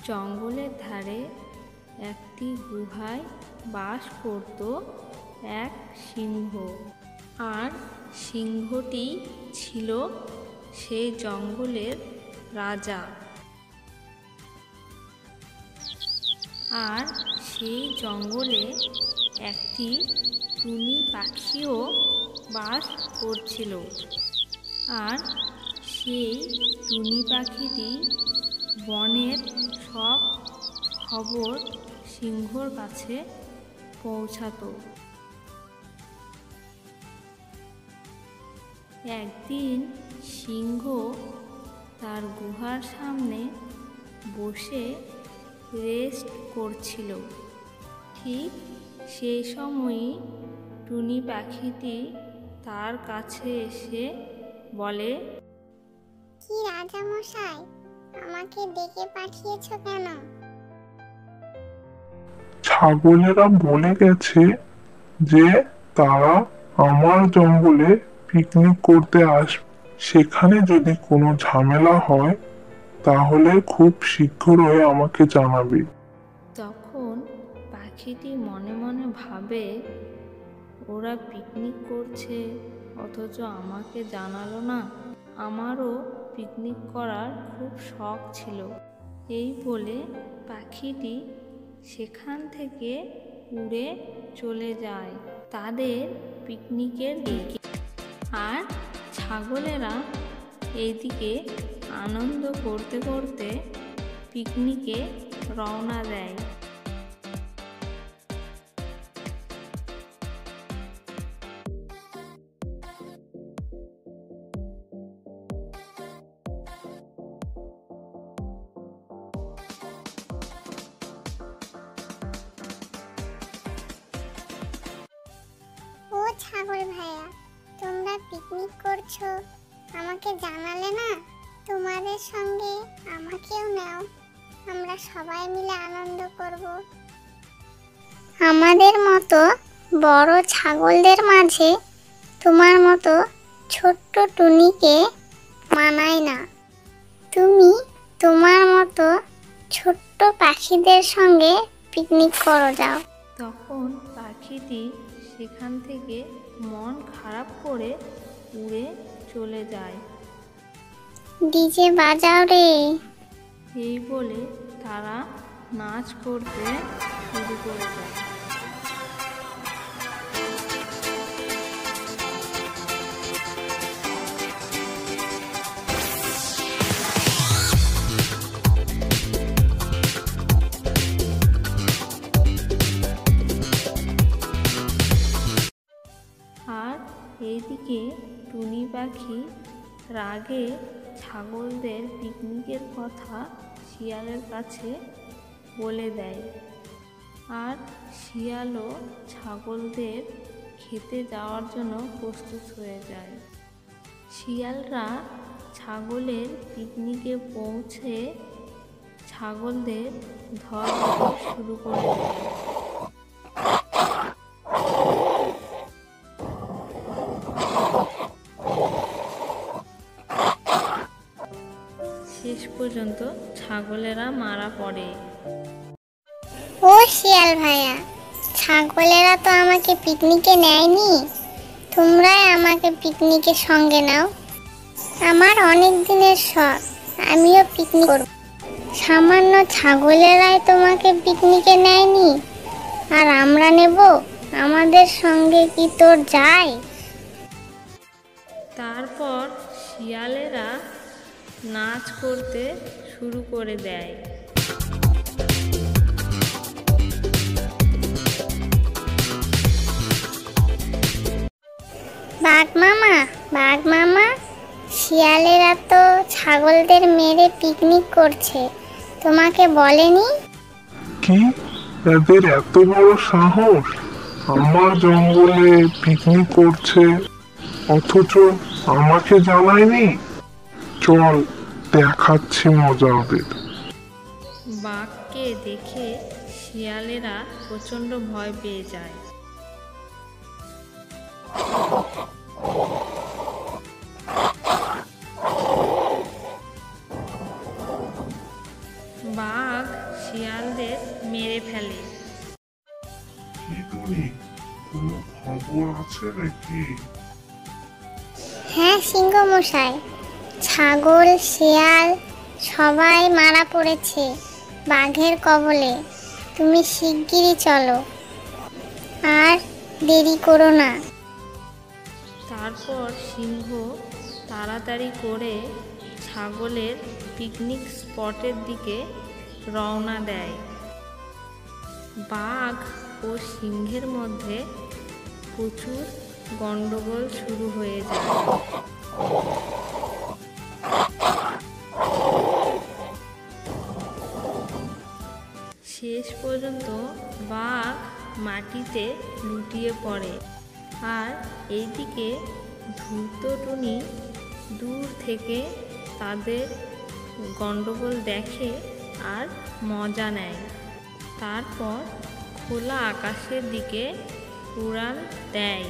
জঙ্গলের ধারে একটি গুহায় বাস করত এক সিংহ। আর সিংহটি ছিল সেই জঙ্গলের রাজা। আর সেই জঙ্গলে একটি টুনি পাখিও বাস করছিল। আর সেই টুনি পাখিটি বনের সব খবর সিংহর কাছে পৌঁছাতো। একদিন সিংহ তার গুহার সামনে বসে রেস্ট করছিল। ঠিক সেই সময়ই টুনি পাখিটি তার কাছে এসে বলে, কি রাজামশাই, আমাকে ডেকে পাঠিয়েছ কেন? ছাগলেরা বলে গেছে যে তারা আমার জঙ্গলে পিকনিক করতে আসবে। সেখানে যদি কোনো ঝামেলা হয় তাহলে খুব শীঘ্রই আমাকে জানাবে। তখন পাখিটি মনে মনে ভাবে, ওরা পিকনিক করছে অথচ আমাকে জানালো না। আমারও পিকনিক করার খুব শখ ছিল। এই বলে পাখিটি সেখান থেকে উড়ে চলে যায় তাদের পিকনিকের দিকে। আর ছাগলেরা এইদিকে আনন্দ করতে করতে পিকনিকে রওনা দেয়। ও ছাগল ভাইয়া, তোমরা পিকনিক করছো, আমাকে জানালে না? তোমাদের সঙ্গে আমাকেও নাও, আমরা সবাই মিলে আনন্দ করব। আমাদের মতো বড় ছাগলদের মাঝে তোমার মতো ছোট্ট টুনিকে মানায় না। তুমি তোমার মতো ছোট্ট পাখিদের সঙ্গে পিকনিক করো যাও। তখন পাখিটি সেখান থেকে মন খারাপ করে উড়ে চলে যায়। ডিজে বাজাও রে। এই বলে তারা নাচ করতে শুরু করে দেয়। আর এইদিকে টুনি পাখি রাগে ছাগলদের পিকনিকের কথা শিয়ালের কাছে বলে দেয়। আর শিয়ালও ছাগলদের খেতে যাওয়ার জন্য প্রস্তুত হয়ে যায়। শিয়ালরা ছাগলের পিকনিকে পৌঁছে ছাগলদের ধরতে শুরু করে দেয়। শেষ পর্যন্ত ছাগলেরা মারা পড়ে। ও শিয়াল ভাইয়া, ছাগলেরা তো আমাকে পিকনিকে নেয়নি, তোমরাই আমাকে পিকনিকে সঙ্গে নাও। আমার অনেক দিনের শখ, আমিও পিকনিক করব। সামান্য ছাগলেরাই তোমাকে পিকনিকে নেয়নি, আর আমরা নেব? আমাদের সঙ্গে কি তোর যায়? তারপর শিয়ালেরা নাচ করতে শুরু করে দেয়। বাঘ মামা, বাঘ মামা, শিয়ালেরা তো ছাগলদের মেরে পিকনিক করছে, তোমাকে বলেনি? কি, এদের এত বড় সাহস আমার জঙ্গলে পিকনিক করছে অথচ আমাকে জানায়নি? চল, দেখাচ্ছি মজা ওদের। বাঘকে দেখে শিয়ালেরা প্রচণ্ড ভয় পেয়ে যায়। বাঘ শিয়ালদের মেরে ফেলে। কি টুনি, কোনো খবর আছে নাকি? হ্যাঁ সিংহ মশাই, ছাগল শিয়াল সবাই মারা পড়েছে বাঘের কবলে। তুমি শিগগিরই চলো, আর দেরি করো না। তারপর সিংহ তাড়াতাড়ি করে ছাগলের পিকনিক স্পটের দিকে রওনা দেয়। বাঘ ও সিংহের মধ্যে প্রচুর গন্ডগোল শুরু হয়ে যায়। শেষ পর্যন্ত বাঘ মাটিতে লুটিয়ে পড়ে, আর এইদিকে ধূর্ত টুনি দূর থেকে তাদের গন্ডগোল দেখে আর মজা নেয়। তারপর খোলা আকাশের দিকে উড়াল দেয়।